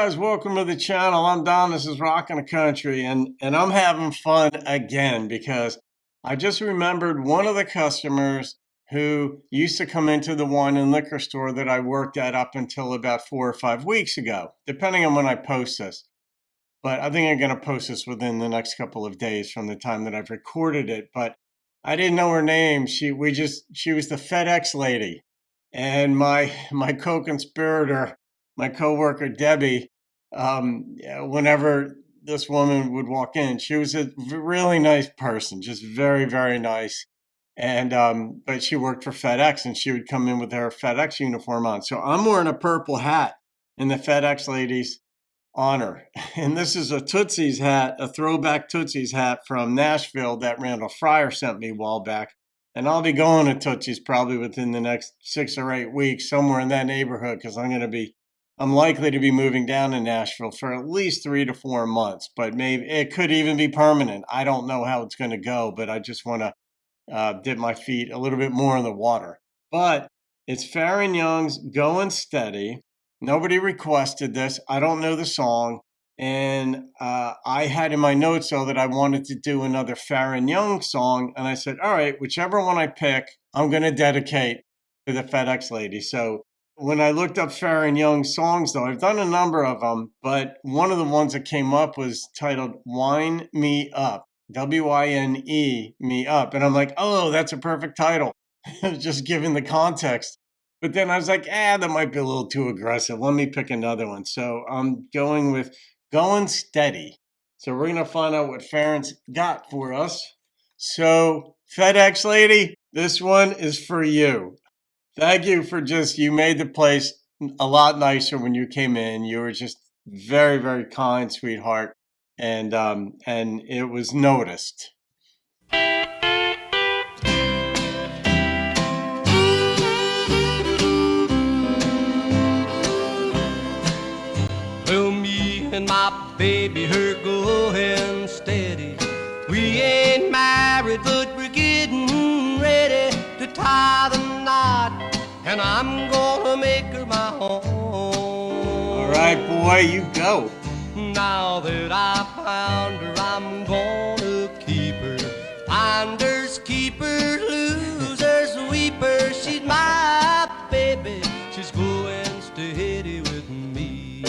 guys, welcome to the channel. I'm Don. This is Rockin' the Country, and I'm having fun again because I just remembered one of the customers who used to come into the wine and liquor store that I worked at up until about 4 or 5 weeks ago, depending on when I post this. But I think I'm going to post this within the next couple of days from the time that I've recorded it. But I didn't know her name. She was the FedEx Lady, and my co-conspirator, my coworker Debbie, whenever this woman would walk in, she was a really nice person, just very, very nice. And but she worked for FedEx, and she would come in with her FedEx uniform on. So I'm wearing a purple hat in the FedEx Lady's honor, and this is a Tootsie's hat, a throwback Tootsie's hat from Nashville that Randall Fryer sent me a while back. And I'll be going to Tootsie's probably within the next 6 or 8 weeks, somewhere in that neighborhood, because I'm likely to be moving down to Nashville for at least 3 to 4 months, but maybe it could even be permanent. I don't know how it's going to go, but I just want to dip my feet a little bit more in the water. But it's Faron Young's Going Steady. Nobody requested this. I don't know the song. And I had in my notes, though, that I wanted to do another Faron Young song. And I said, all right, whichever one I pick, I'm going to dedicate to the FedEx Lady. So when I looked up Faron Young songs, though, I've done a number of them, but one of the ones that came up was titled Wine Me Up, W-I-N-E, Me Up. And I'm like, oh, that's a perfect title. Just given the context. But then I was like, that might be a little too aggressive. Let me pick another one. So I'm going with Going Steady. So we're going to find out what Faron's got for us. So FedEx Lady, this one is for you. Thank you for you made the place a lot nicer when you came in. You were just very, very kind, sweetheart. And it was noticed. Well, me and my baby, her going steady. We ain't married, but we're getting ready to tie the knot, and I'm gonna make her my home. All right, boy, you go. Now that I found her, I'm gonna keep her. Finders, keepers, losers, weepers. She's my baby. She's going steady with me.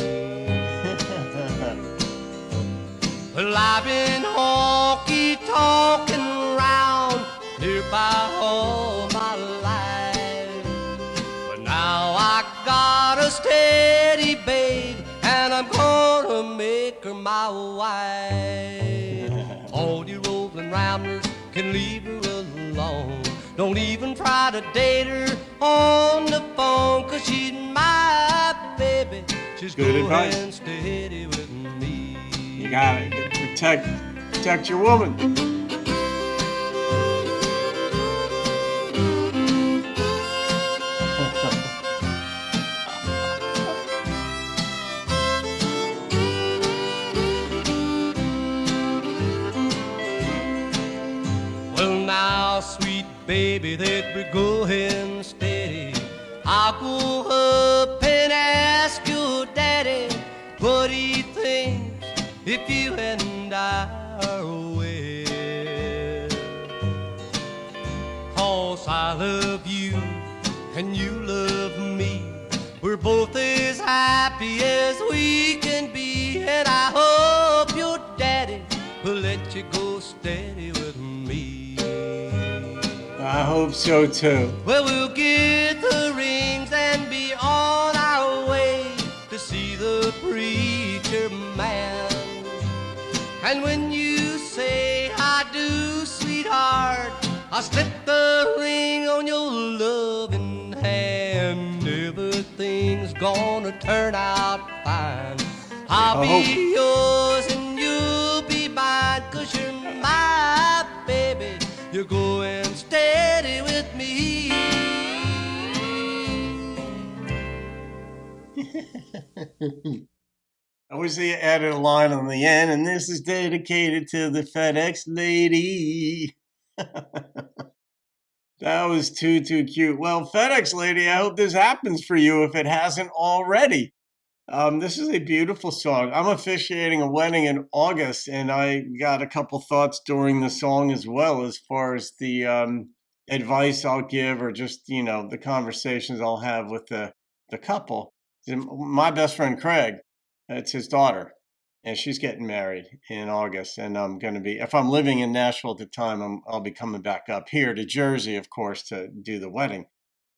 Well, I've been honky-tonkin' around nearby all my life, but now I got a steady babe, and I'm gonna make her my wife. All you rolling ramblers can leave her alone. Don't even try to date her on the phone, 'cause she's my baby. She's good advice. Going steady with me. You gotta protect your woman. Well, now, sweet baby, that we're going steady, I'll go up and ask your daddy what he thinks if you and I are wed. 'Cause I love you and you love me. We're both as happy as we can be, and I hope your daddy will let you go steady with me. I hope so too. Well, we'll get the rings and be on our way to see the preacher man. And when you say I do, sweetheart, I'll slip the ring on your loving hand. Everything's gonna turn out fine. I'll be yours and you'll be mine, 'cause you're my baby. You're going steady with me. I wish they added a line on the end, and this is dedicated to the FedEx Lady. That was too cute. Well, FedEx Lady, I hope this happens for you if it hasn't already. This is a beautiful song. I'm officiating a wedding in August, and I got a couple thoughts during the song as well, as far as the advice I'll give, or just the conversations I'll have with the couple. And my best friend Craig, it's his daughter, and she's getting married in August, and I'm going to be, if I'm living in Nashville at the time, I'll be coming back up here to Jersey, of course, to do the wedding.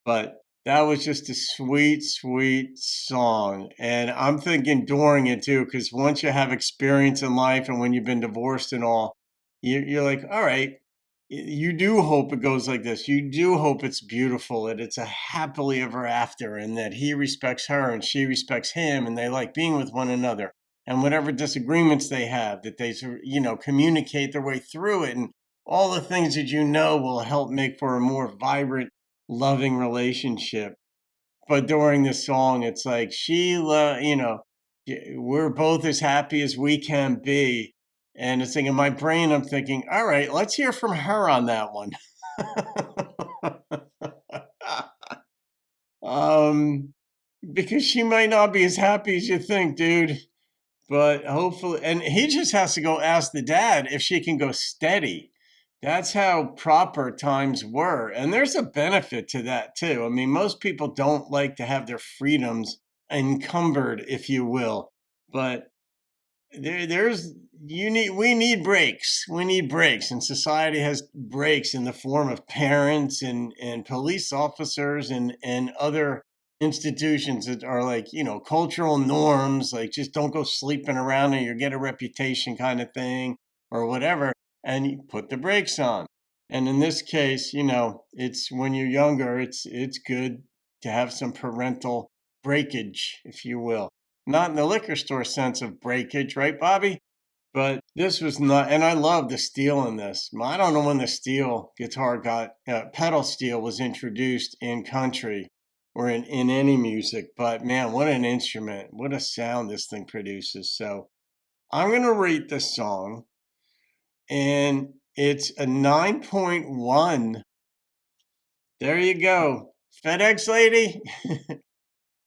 But that was just a sweet, sweet song. And I'm thinking during it too, because once you have experience in life and when you've been divorced and all, you're like, all right, you do hope it goes like this. You do hope it's beautiful and it's a happily ever after, and that he respects her and she respects him and they like being with one another. And whatever disagreements they have, that they, communicate their way through it, and all the things that will help make for a more vibrant, loving relationship. But during the song, it's like Sheila, we're both as happy as we can be. And it's like in my brain, I'm thinking, all right, let's hear from her on that one. um, because she might not be as happy as you think, dude. But hopefully, and he just has to go ask the dad if she can go steady. That's how proper times were. And there's a benefit to that too. I mean, most people don't like to have their freedoms encumbered, if you will. But there's we need breaks. We need breaks. And society has breaks in the form of parents and police officers and other institutions that are like, cultural norms, like just don't go sleeping around and you get a reputation kind of thing, or whatever, and you put the brakes on. And in this case, it's when you're younger, it's good to have some parental breakage, if you will. Not in the liquor store sense of breakage, right, Bobby? But this was not, and I love the steel in this. I don't know when the steel guitar pedal steel was introduced in country or in any music, but man, what an instrument. What a sound this thing produces. So I'm going to rate this song, and it's a 9.1. There you go. FedEx Lady.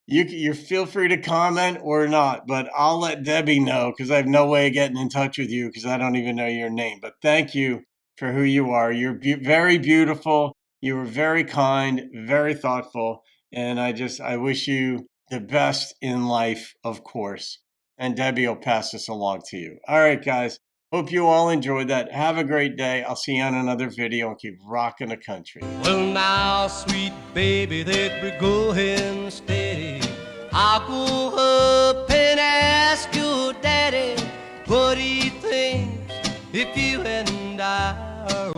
You feel free to comment or not, but I'll let Debbie know, because I have no way of getting in touch with you because I don't even know your name. But thank you for who you are. You're very beautiful. You were very kind, very thoughtful, and I wish you the best in life, of course. And Debbie will pass this along to you. All right, guys. Hope you all enjoyed that. Have a great day. I'll see you on another video, and keep rocking the country. Well, now, sweet baby, that we're going steady, I'll go up and ask your daddy what he thinks if you and I are